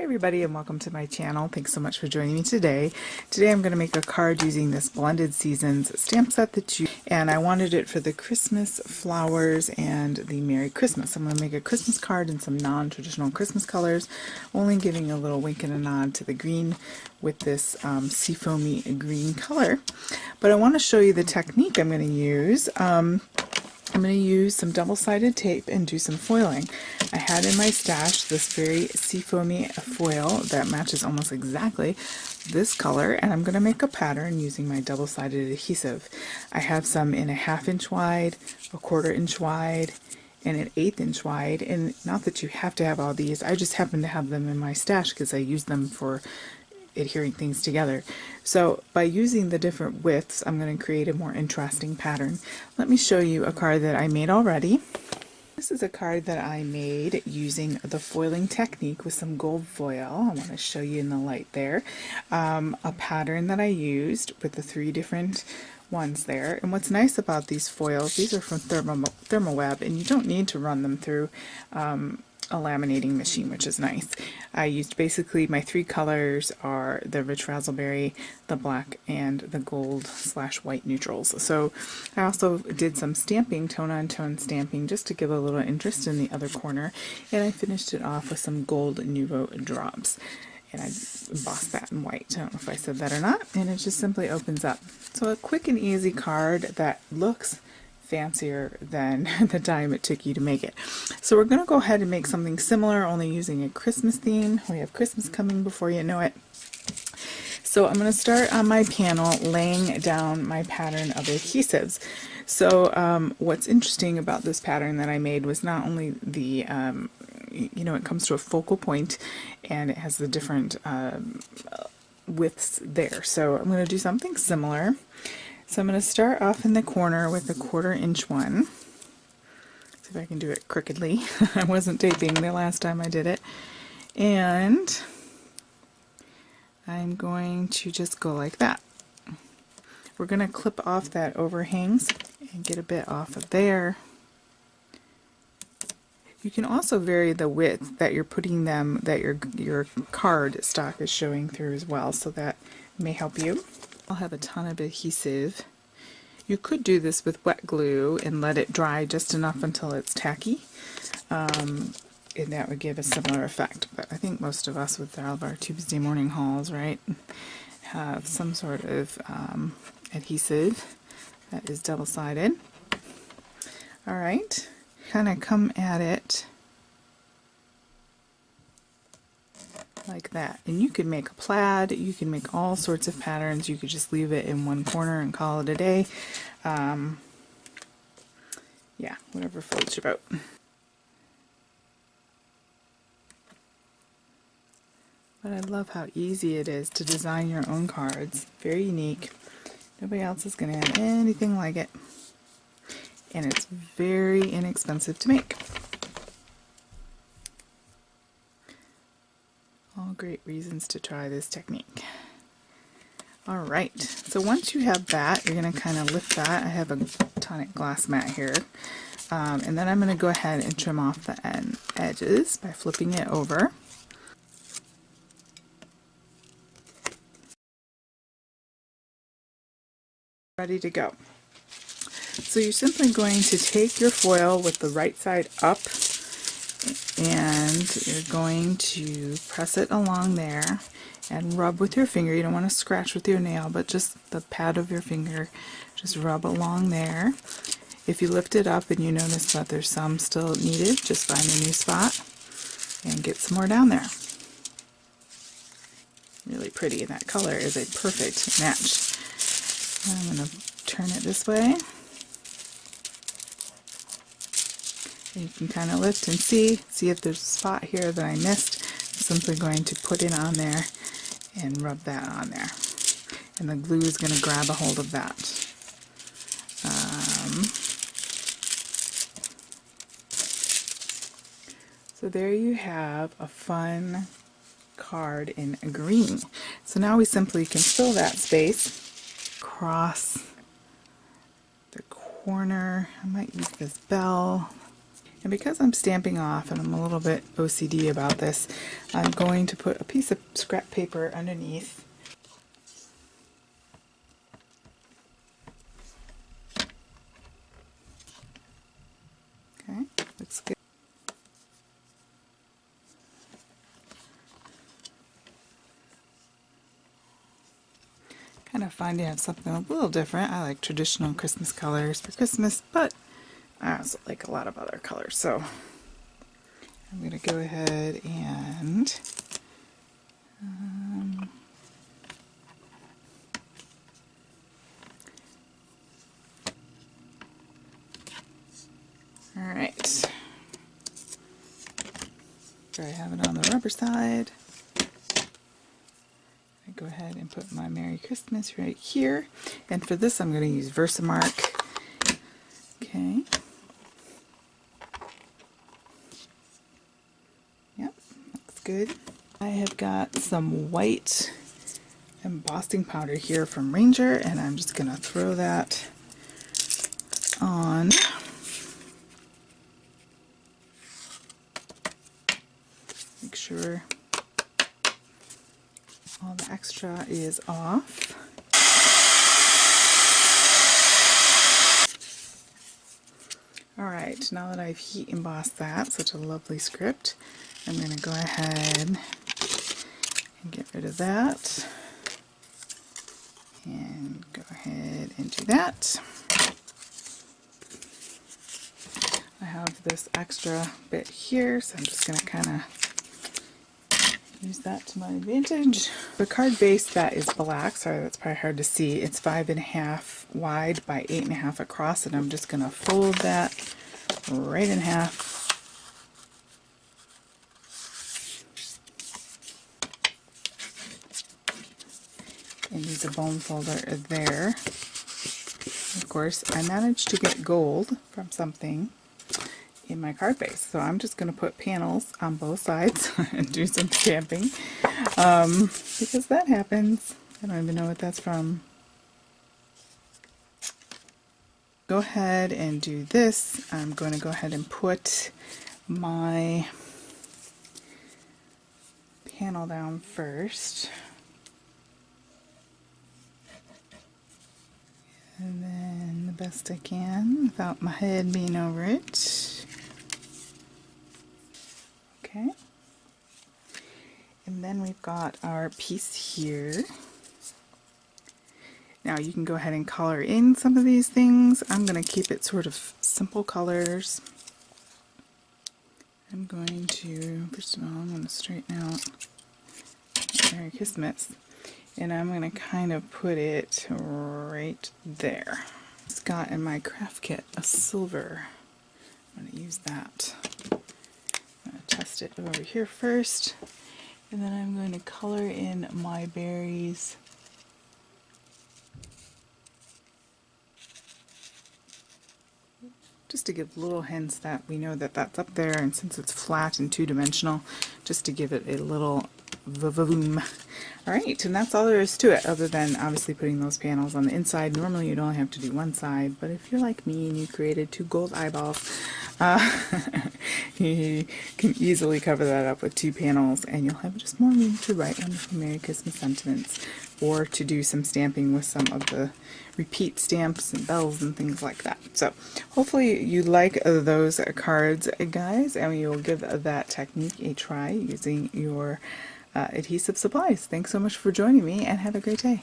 Hey everybody, and welcome to my channel. Thanks so much for joining me today. Today I'm going to make a card using this Blended Seasons stamp set and I wanted it for the Christmas flowers and the Merry Christmas. I'm going to make a Christmas card in some non-traditional Christmas colors, only giving a little wink and a nod to the green with this seafoamy green color. But I want to show you the technique I'm going to use. I'm going to use some double-sided tape and do some foiling. I had in my stash this very seafoamy foil that matches almost exactly this color, and I'm going to make a pattern using my double-sided adhesive. I have some in a 1/2 inch wide, a 1/4 inch wide, and an 1/8 inch wide, and not that you have to have all these, I just happen to have them in my stash because I use them for adhering things together. So by using the different widths, I'm going to create a more interesting pattern. Let me show you a card that I made already. This is a card that I made using the foiling technique with some gold foil. I want to show you in the light there. A pattern that I used with the 3 different ones there. And what's nice about these foils, these are from Thermoweb, and you don't need to run them through a laminating machine, which is nice. I used basically my 3 colors are the rich raspberry, the black, and the gold / white neutrals. So I also did some stamping, tone on tone stamping, just to give a little interest in the other corner, and I finished it off with some gold Nuvo drops. And I embossed that in white. I don't know if I said that or not, and it just simply opens up. So a quick and easy card that looks fancier than the time it took you to make it. So we're going to go ahead and make something similar, only using a Christmas theme. We have Christmas coming before you know it. So I'm going to start on my panel laying down my pattern of adhesives. So what's interesting about this pattern that I made was not only the it comes to a focal point and it has the different widths there. So I'm going to do something similar. So I'm going to start off in the corner with a 1/4 inch one. See if I can do it crookedly. I wasn't taping the last time I did it. And I'm going to just go like that. We're going to clip off that overhangs and get a bit off of there. You can also vary the width that you're putting them, that your card stock is showing through as well, so that may help you. I'll have a ton of adhesive. You could do this with wet glue and let it dry just enough until it's tacky, and that would give a similar effect. But I think most of us with all of our Tuesday morning hauls, right, have some sort of adhesive that is double-sided. Alright, kind of come at it like that. And you could make a plaid, you can make all sorts of patterns, you could just leave it in one corner and call it a day. Yeah, whatever floats your boat. But I love how easy it is to design your own cards. Very unique. Nobody else is going to have anything like it. And it's very inexpensive to make. All great reasons to try this technique. Alright, so once you have that, you're going to kind of lift that. I have a tonic glass mat here. And then I'm going to go ahead and trim off the edges by flipping it over. Ready to go. So you're simply going to take your foil with the right side up, and you're going to press it along there and rub with your finger. You don't want to scratch with your nail, but just the pad of your finger, just rub along there. If you lift it up and you notice that there's some still needed, just find a new spot and get some more down there. Really pretty, and that color is a perfect match. I'm going to turn it this way. And you can kind of lift and see if there's a spot here that I missed. I'm simply going to put it on there and rub that on there. And the glue is going to grab a hold of that. So there you have a fun card in green. So now we simply can fill that space across the corner. I might use this bell. And because I'm stamping off and I'm a little bit OCD about this, I'm going to put a piece of scrap paper underneath. Okay, looks good. Kind of fun to have something a little different. I like traditional Christmas colors for Christmas, but I also like a lot of other colors. So I'm going to go ahead and all right. There I have it on the rubber side. I go ahead and put my Merry Christmas right here. And for this, I'm going to use Versamark. Okay. Yep, looks good. I have got some white embossing powder here from Ranger, and I'm just going to throw that on. Make sure all the extra is off. Alright, now that I've heat embossed that, such a lovely script, I'm going to go ahead and get rid of that. And go ahead and do that. I have this extra bit here, so I'm just going to kind of use that to my advantage. The card base that is black, sorry that's probably hard to see, it's 5.5 wide by 8.5 across, and I'm just going to fold that right in half. And use a bone folder there. Of course, I managed to get gold from something in my card base, so I'm just going to put panels on both sides and do some stamping because that happens. I don't even know what that's from. Go ahead and do this. I'm going to go ahead and put my panel down first. And then the best I can without my head being over it. Okay. And then we've got our piece here. Now you can go ahead and color in some of these things. I'm going to keep it sort of simple colors. I'm going to, first of all, I'm going to straighten out Merry Christmas. And I'm going to kind of put it right there. It's got in my craft kit a silver. I'm going to use that. I'm going to test it over here first. And then I'm going to color in my berries. Just to give little hints that we know that that's up there, and since it's flat and two-dimensional, just to give it a little va-va-voom. Alright, and that's all there is to it, other than obviously putting those panels on the inside. Normally you'd only have to do one side, but if you're like me and you created 2 gold eyeballs, you can easily cover that up with 2 panels, and you'll have just more room to write wonderful Merry Christmas sentiments, or to do some stamping with some of the repeat stamps and bells and things like that. So hopefully you like those cards, guys, and you'll give that technique a try using your adhesive supplies. Thanks so much for joining me, and have a great day.